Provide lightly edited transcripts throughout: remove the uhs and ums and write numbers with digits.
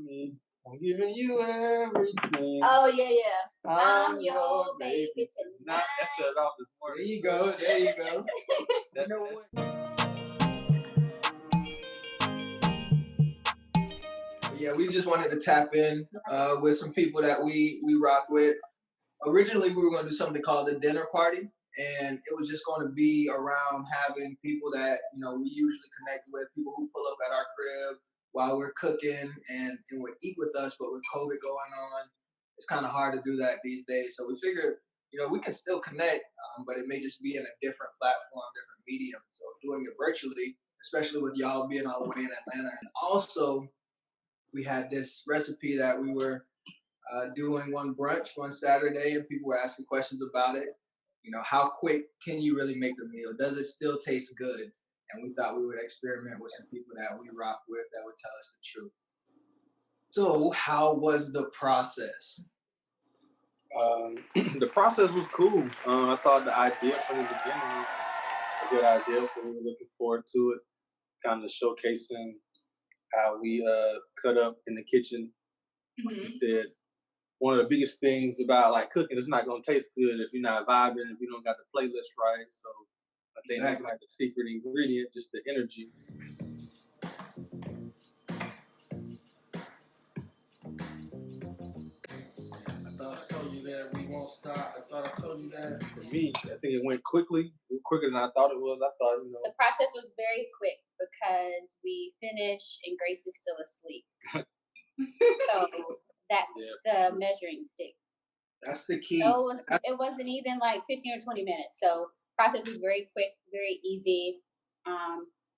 me. I'm giving you everything. Oh yeah. I'm your baby tonight. That set it off this morning. There you go. You know what? Yeah, we just wanted to tap in with some people that we rock with. Originally, we were going to do something called the dinner party, and it was just going to be around having people that we usually connect with, people who pull up at our crib while we're cooking and would eat with us. But with COVID going on, it's kind of hard to do that these days. So we figured, we can still connect, but it may just be in a different platform, different medium. So doing it virtually, especially with y'all being all the way in Atlanta. And also, we had this recipe that we were doing one brunch one Saturday, and people were asking questions about it. How quick can you really make the meal? Does it still taste good? And we thought we would experiment with some people that we rock with that would tell us the truth. So how was the process? The process was cool. I thought the idea from the beginning was a good idea, so we were looking forward to it, kind of showcasing how we cut up in the kitchen. Like you said, one of the biggest things about like cooking, it's not going to taste good if you're not vibing, if you don't got the playlist right. So I think that's like the secret ingredient, just the energy. I thought I told you that we won't stop. I thought I told you that. For me, I think it went quicker than I thought it was. I thought, The process was very quick because we finished and Grace is still asleep. So that's the measuring stick. That's the key. So it wasn't even like 15 or 20 minutes. So process is very quick, very easy,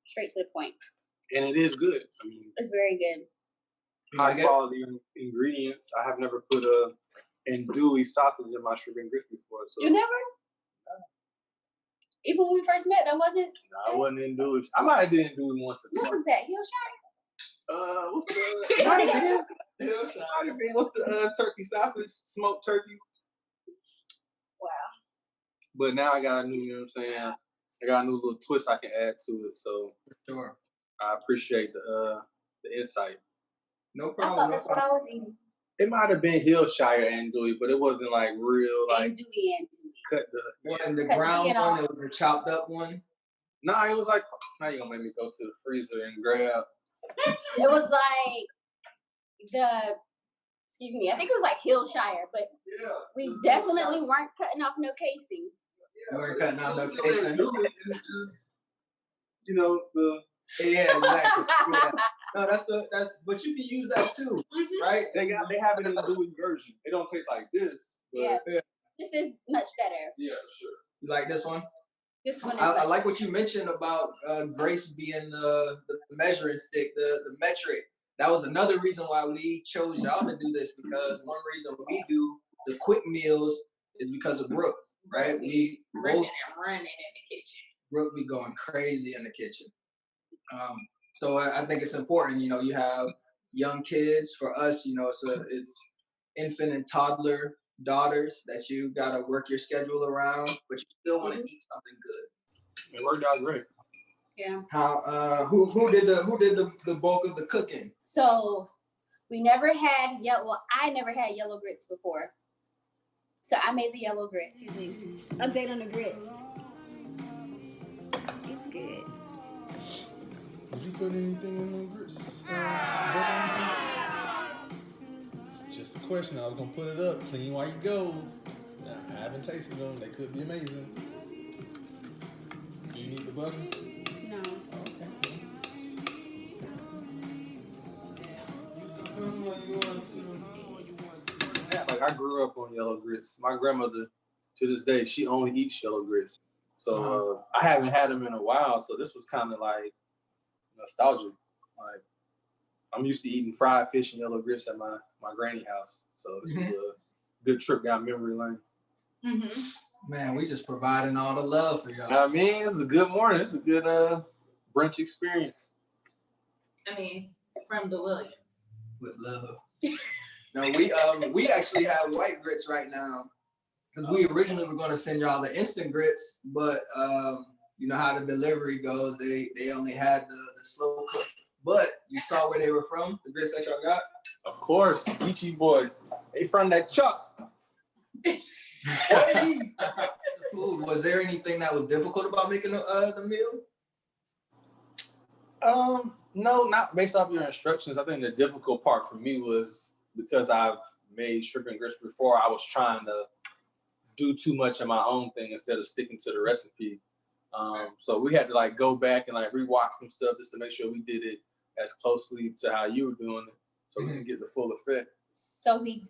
straight to the point. And it is good. I mean, it's very good. High quality ingredients. I have never put andouille sausage in my shrimp and grits before. So you never? Even when we first met, that wasn't. No, I wasn't andouille. I might have did andouille once or twice. What was that? Hillshire? What's the what's the turkey sausage? Smoked turkey. Wow. But now I got a new, you know what I'm saying? I got a new little twist I can add to it. So sure. I appreciate the insight. No problem. That's what I was eating. It might have been Hillshire andouille, but it wasn't like real like andouille. Cut the ground one. It was a chopped up one. Nah, it was like, now you gonna make me go to the freezer and grab. It was like I think it was like Hillshire, but we definitely weren't cutting off no casing. We weren't cutting off no casing. It's just, the. Yeah, exactly. Yeah. No, but you can use that too, right? They have it in the andouille version. It don't taste like this. But yeah. This is much better. Yeah, sure. You like this one? This one is I like what you mentioned about Grace being the measuring stick, the metric. That was another reason why we chose y'all to do this, because one reason we do the quick meals is because of Brooke, right? We both running in the kitchen. Brooke be going crazy in the kitchen. So I think it's important, you have young kids. For us, it's infant and toddler daughters that you gotta work your schedule around, but you still want to eat something good. It worked out great. Yeah. How who did the bulk of the cooking? So I never had yellow grits before. So I made the yellow grits. Update on the grits. It's good. Did you put anything in those grits? Just a question. I was gonna put it up. Clean while you go. Now, I haven't tasted them. They could be amazing. Do you need the butter? No. Okay. Yeah, like I grew up on yellow grits. My grandmother, to this day, she only eats yellow grits. So I haven't had them in a while. So this was kind of like nostalgic. Like I'm used to eating fried fish and yellow grits at my granny house. So this was a good trip down memory lane. Mm-hmm. Man, we just providing all the love for y'all. I mean, it's a good morning. It's a good brunch experience. I mean, from the Williams. With love. Now we actually have white grits right now, because we originally were going to send y'all the instant grits, but you know how the delivery goes. They only had the slow cook. But you saw where they were from, the grits that y'all got. Of course, Ichi boy. They from that Chuck. Food. Was there anything that was difficult about making the meal? No, not based off your instructions. I think the difficult part for me was because I've made shrimp and grits before. I was trying to do too much of my own thing instead of sticking to the recipe. So we had to like go back and like rewatch some stuff just to make sure we did it as closely to how you were doing it, so we can get the full effect. So we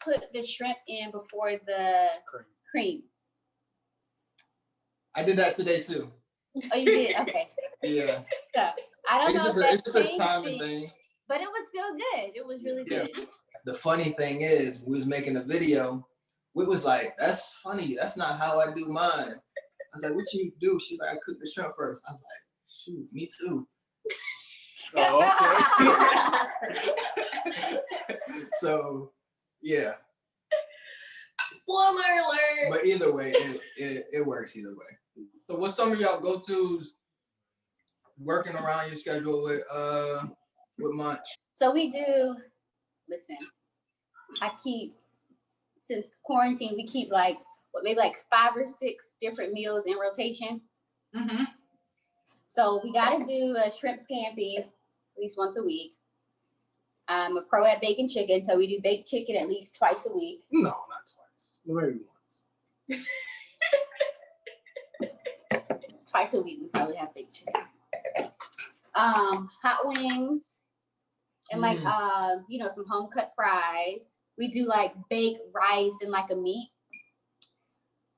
put the shrimp in before the cream. I did that today too. Oh, you did? Okay. Yeah. So I don't know if that's it's just a timing thing. But it was still good. It was really good. The funny thing is, we was making a video. We was like, that's funny. That's not how I do mine. I was like, what you do? She's like, I cook the shrimp first. I was like, shoot, me too. Oh, okay. So, yeah. Spoiler alert. But either way, it works either way. So what's some of y'all go-tos working around your schedule with Munch? So we do, listen, since quarantine, we keep like, maybe like 5 or 6 different meals in rotation. Mm-hmm. So we got to do a shrimp scampi at least once a week. I'm a pro at baking chicken, so we do baked chicken at least twice a week. No, not twice. Maybe once. Twice a week, we probably have baked chicken. Hot wings and like some home cut fries. We do like baked rice and like a meat.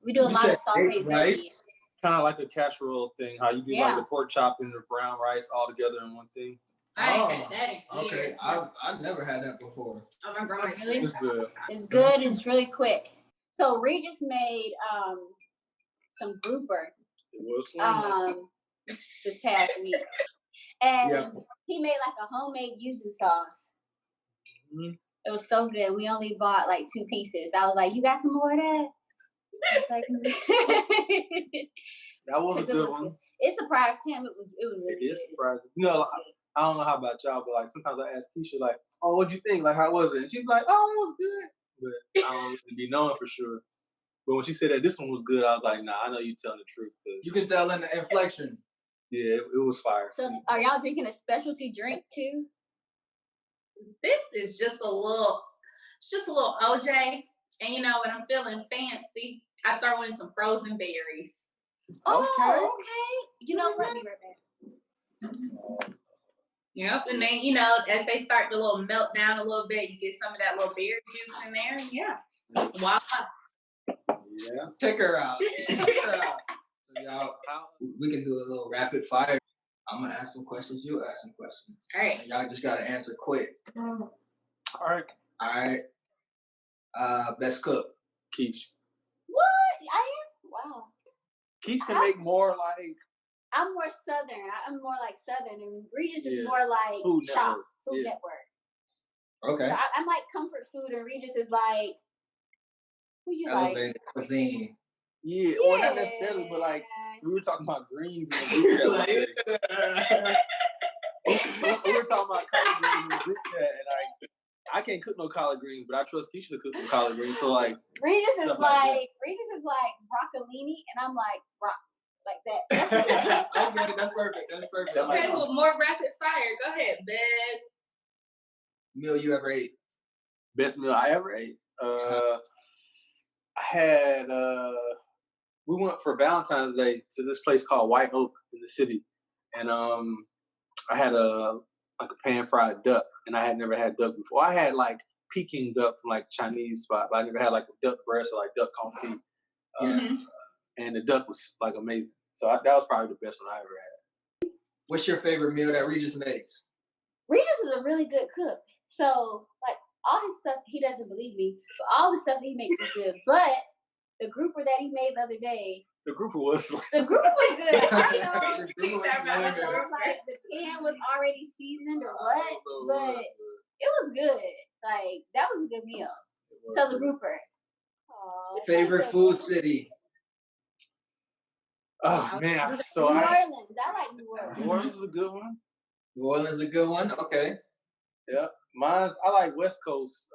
We do a lot of sauteed veggies. Kind of like a casserole thing, how you do like the pork chop and the brown rice all together in one thing. I ain't had that in years. Okay, I never had that before. Oh, my grandma Really? It's good. It's good and it's really quick. So Regis made some grouper It was this past week. And he made like a homemade yuzu sauce. Mm-hmm. It was so good. We only bought like 2 pieces. I was like, you got some more of that? I was like, that was a good one. It surprised him. It was really good. It is surprising. You know, I don't know how about y'all, but like sometimes I ask Keisha like, "Oh, what'd you think? Like, how was it?" And she's like, "Oh, it was good," but I don't really be knowing for sure. But when she said that this one was good, I was like, "Nah, I know you telling the truth." You can tell in the inflection. Yeah, it was fire. So, are y'all drinking a specialty drink too? This is just a little OJ, and you know when I'm feeling fancy, I throw in some frozen berries. Oh, okay. You know what? Be right back. Yep, and then you know as they start to little melt down a little bit, you get some of that little berry juice in there. And yeah, voila. Yeah, check her out. So y'all, we can do a little rapid fire. I'm gonna ask some questions. You ask some questions. All right. And y'all just gotta answer quick. All right. Best cook. Keish. What? I am? Wow. Keish can make more like. I'm more Southern. I'm more like Southern, and Regis is more like Food Network. Okay. So I'm like comfort food, and Regis is like, who you elevated like? Cuisine. Yeah, well, not necessarily, but like we were talking about greens in the group chat. We were talking about collard greens in the group chat, and I can't cook no collard greens, but I trust Keisha to cook some collard greens. So like, Regis is like broccolini, and I'm like like that. Okay, that's perfect. That's perfect. Okay, well, more rapid fire. Go ahead. Best meal you ever ate? Best meal I ever ate? I had, we went for Valentine's Day to this place called White Oak in the city. And I had a pan-fried duck, and I had never had duck before. I had like Peking duck from like Chinese spot, but I never had like a duck breast or like duck confit. And the duck was like amazing. So that was probably the best one I ever had. What's your favorite meal that Regis makes? Regis is a really good cook. So like all his stuff, he doesn't believe me, but all the stuff he makes is good. But the grouper that he made the other day, the grouper was good. I know. The grouper was good. Like the pan was already seasoned or what, but it was good. Like that was a good meal. So the grouper. Aww, favorite food city? Oh man, so New Orleans. I like New Orleans. New Orleans is a good one. New Orleans is a good one. Okay. Yeah, Mine's I like West Coast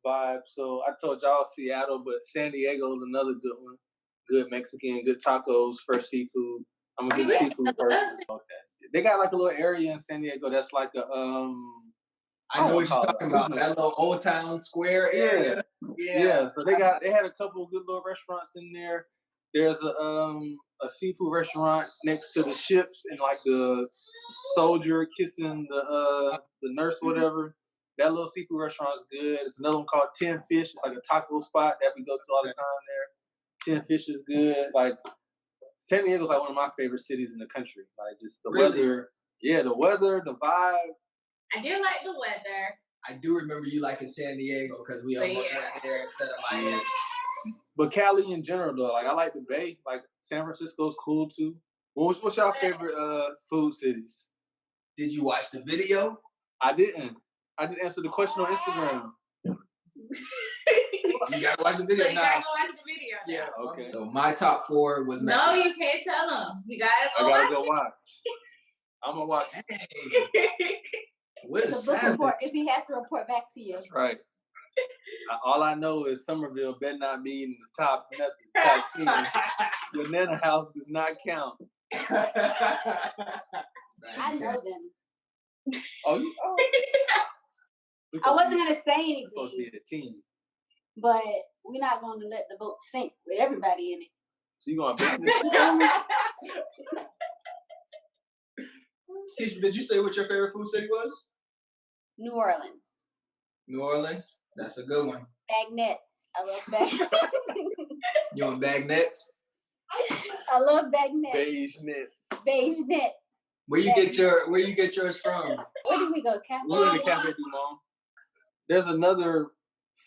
vibe. So I told y'all Seattle, but San Diego's another good one. Good Mexican, good tacos, fresh seafood. I'm a good seafood person. Okay. They got like a little area in San Diego that's like a I know what you're talking about. That little Old Town Square area. Yeah. So they had a couple of good little restaurants in there. There's a seafood restaurant next to the ships and like the soldier kissing the nurse or whatever. That little seafood restaurant is good. There's another one called 10 Fish. It's like a taco spot that we go to all the time there. 10 Fish is good. Like San Diego's like one of my favorite cities in the country. Like just the weather. Yeah, the weather, the vibe. I do like the weather. I do remember you liking San Diego because we almost went there instead of Miami. But Cali in general, though, like I like the Bay. Like San Francisco's cool too. What's your favorite food cities? Did you watch the video? I didn't. I just answered the question on Instagram. You gotta watch the video. So you gotta go watch the video. Yeah. Okay. So my top 4 was Mexico. No, you can't tell them. You gotta go I gotta go watch. I'm gonna watch. Hey, what a savage. Because he has to report back to you. That's right. All I know is Somerville better not be in the top 10. Your Nana house does not count. I know them. Oh, I wasn't going to say anything. Supposed to be a team. But we're not going to let the boat sink with everybody in it. So you going to bet this? Keisha, did you say what your favorite food city was? New Orleans. New Orleans? That's a good one. Bagnets. I love bagnets. You want bagnets? I love bagnets. Beige nets. Beige nets. Where you get yours from? Where did we go? Cafe? We went to Cafe Du Monde. There's another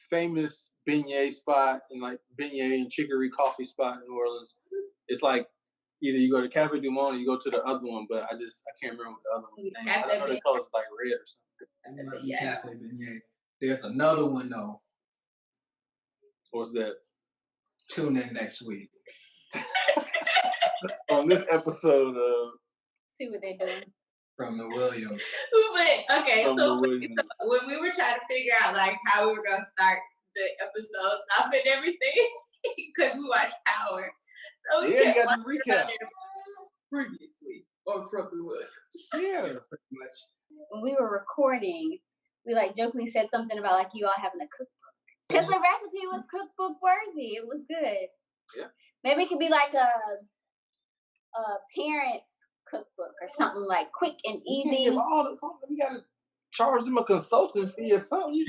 famous beignet spot and like beignet and chicory coffee spot in New Orleans. It's like either you go to Cafe Du Monde or you go to the other one, but I can't remember what the other one's name. I don't know the colors like red or something. Cafe Beignet. There's another one though. What's that? Tune in next week. On this episode of See what they're doing. From the Williams. But okay, From so the Williams. when we were trying to figure out like how we were gonna start the episode up and everything, because we watched Power. So we You got to recap. Previously on From the Williams. Yeah, pretty much. When we were recording, we like jokingly said something about like you all having a cookbook. Because the recipe was cookbook worthy. It was good. Yeah. Maybe it could be like a parent's cookbook or something like quick and you easy. can't give all the. We gotta charge them a consultant fee or something. You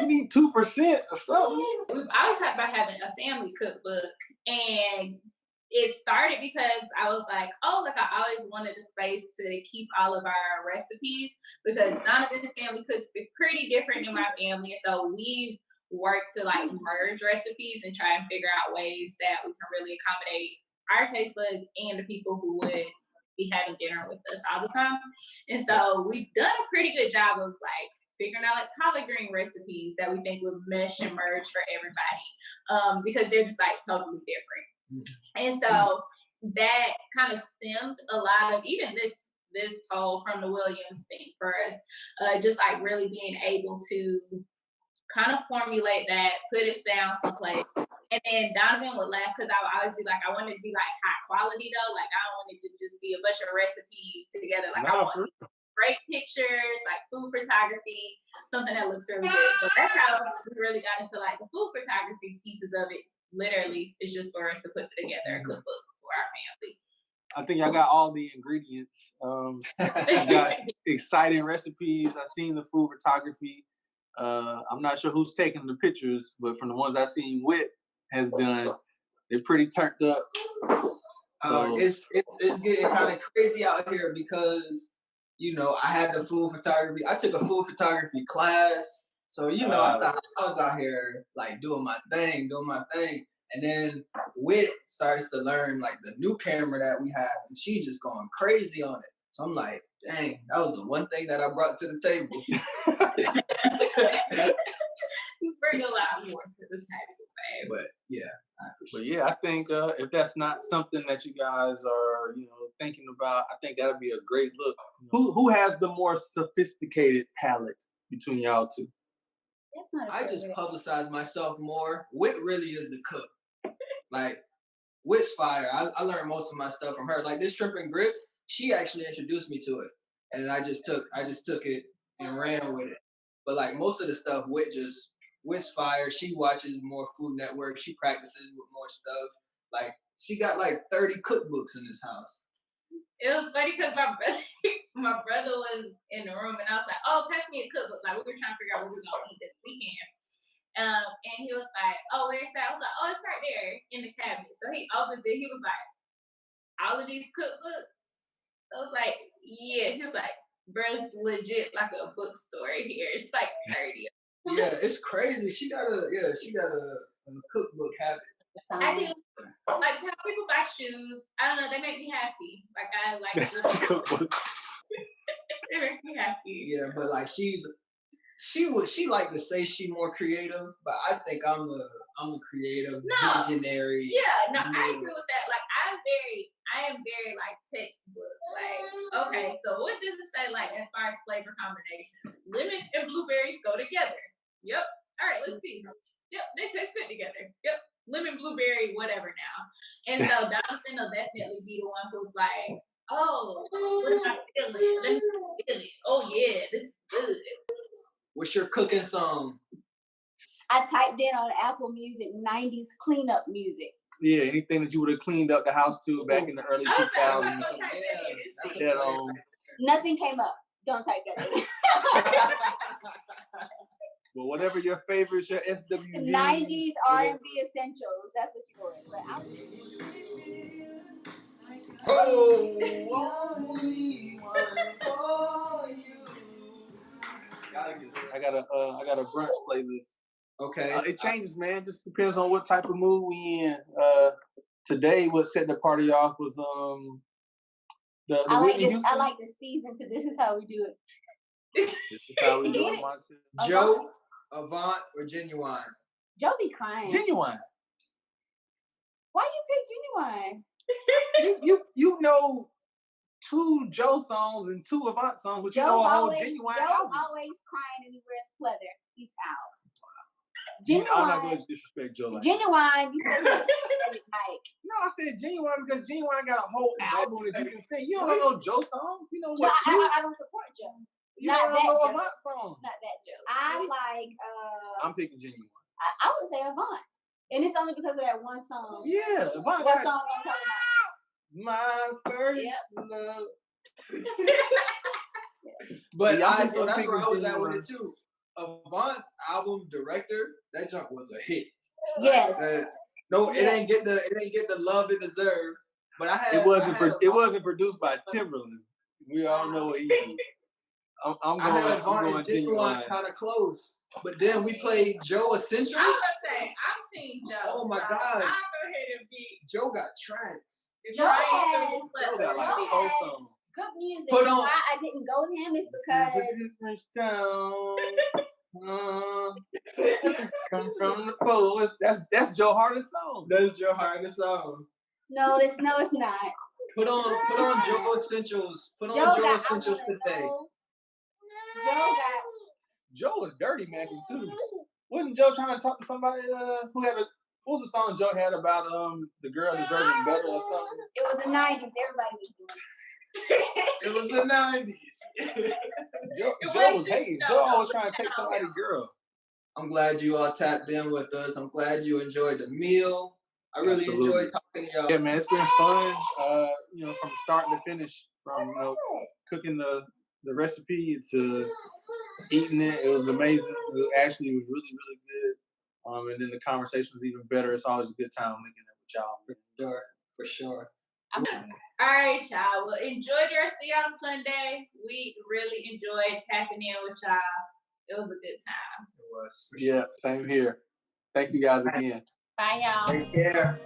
need 2% or something. We've always talked about having a family cookbook, and it started because I was like, I always wanted a space to keep all of our recipes because Donovan's family cooks pretty different than my family, so we've worked to like merge recipes and try and figure out ways that we can really accommodate our taste buds and the people who would be having dinner with us all the time. And so we've done a pretty good job of like figuring out like collard green recipes that we think would mesh and merge for everybody because they're just like totally different. And so that kind of stemmed a lot of even this whole From the Williams thing for us, just like really being able to kind of formulate that, put it down someplace. And then Donovan would laugh because I would always be like, I want it to be like high quality though. Like I don't want it to just be a bunch of recipes together. Like I want great pictures, like food photography, something that looks really good. So that's how we really got into like the food photography pieces of it. Literally, it's just for us to put together a cookbook for our family. I think I got all the ingredients. You got exciting recipes. I've seen the food photography. I'm not sure who's taking the pictures, but from the ones I've seen, Wit has done. They're pretty turned up. So It's getting kind of crazy out here because I had the food photography. I took a food photography class. So, I thought I was out here, like, doing my thing. And then Wit starts to learn, like, the new camera that we have, and she's just going crazy on it. So I'm like, dang, that was the one thing that I brought to the table. You bring a lot more to the table, babe. But, yeah, I appreciate I think if that's not something that you guys are, thinking about. I think that'd be a great look. Who has the more sophisticated palate between y'all two? I just publicize myself more. Whit really is the cook. Like, Whit's fire. I learned most of my stuff from her. Like this shrimp and grits, she actually introduced me to it, and I just took it and ran with it. But like most of the stuff, Whit's fire. She watches more Food Network. She practices with more stuff. Like she got like 30 cookbooks in this house. It was funny because my brother was in the room and I was like, "Oh, pass me a cookbook." Like we were trying to figure out what we were gonna eat this weekend. And he was like, "Oh, where's that?" I was like, "Oh, it's right there in the cabinet." So he opens it. He was like, "All of these cookbooks?" I was like, "Yeah." He was like, "Bro, it's legit like a bookstore here. It's like 30." Yeah, it's crazy. She got a cookbook habit. I do like how people buy shoes. I don't know. They make me happy. Like I like. They make me happy. Yeah, but like she like to say she more creative, but I think I'm a creative visionary. Yeah, no, I agree with that. Like I am very like textbook. Like, okay, so what does it say like as far as flavor combinations? Lemon and blueberries go together. Yep. All right, let's see. Yep, they taste good together. Yep. Lemon, blueberry, whatever now. And so Donaldson will definitely be the one who's like, oh, what am I feeling? Let me feel it. Oh yeah, this is good. What's your cooking song? I typed in on Apple Music 90s cleanup music. Yeah, anything that you would have cleaned up the house to back in the early 2000s. That's that on. Nothing came up. Don't type that in. Well, whatever your favorite, your SWV. 90s R&B essentials. That's what you're doing. But only one for you. I got a brunch playlist. Okay. It changes, man. Just depends on what type of mood we in. Today, what set the party off was I like the season to This Is How We Do It. This is how we do it. Joe, Avant, or Genuine? Joe be crying. Genuine. Why you pick Genuine? you know 2 Joe songs and 2 Avant songs, but you know a whole Genuine Joe's album. always crying and he wears pleather. He's out. Genuine, I'm not going to disrespect Joe. Like Genuine, you said like. No, I said Genuine because Genuine got a whole album that you can sing. You don't know no Joe songs. You know what? I don't support Joe. You don't know Avant songs. Not that Joe. I like. I'm picking Genuine. I would say Avant, and it's only because of that one song. Yeah, Avant. What song I'm talking about? My first love. But that's where I was at with it too. Avant's album Director, that junk was a hit. Yes. It ain't get the love it deserved. But it wasn't produced by Timberland. We all know he is. I'm going Genuine. Kind of close. But then we played Joe Essentials. I was gonna say, I'm Team Joe. Oh my gosh. I'll go ahead and beat. Joe got tracks. Joe got like 4 songs. Good music. Put on. Why I didn't go with him is because come from the poets. That's Joe hardest song. That's Joe hardest song. No, it's not. Put on Joe Essentials. Put on Joe Essentials today. Joe was dirty Mackie too. Wasn't Joe trying to talk to somebody who had what was the song Joe had about the girl deserving better or something? It was the 90s. Everybody was doing it. It was the 90s. Joe was hating. Joe always trying to take somebody's girl. I'm glad you all tapped in with us. I'm glad you enjoyed the meal. I really enjoyed talking to y'all. Yeah, man, it's been fun. From start to finish, from cooking the recipe to eating it. It was amazing. It was really, really good. And then the conversation was even better. It's always a good time linking up with y'all. For sure. All right, y'all. Well, enjoy the rest of y'all Sunday. We really enjoyed tapping in with y'all. It was a good time. It was. For sure. Same here. Thank you guys again. Bye, y'all. Take care.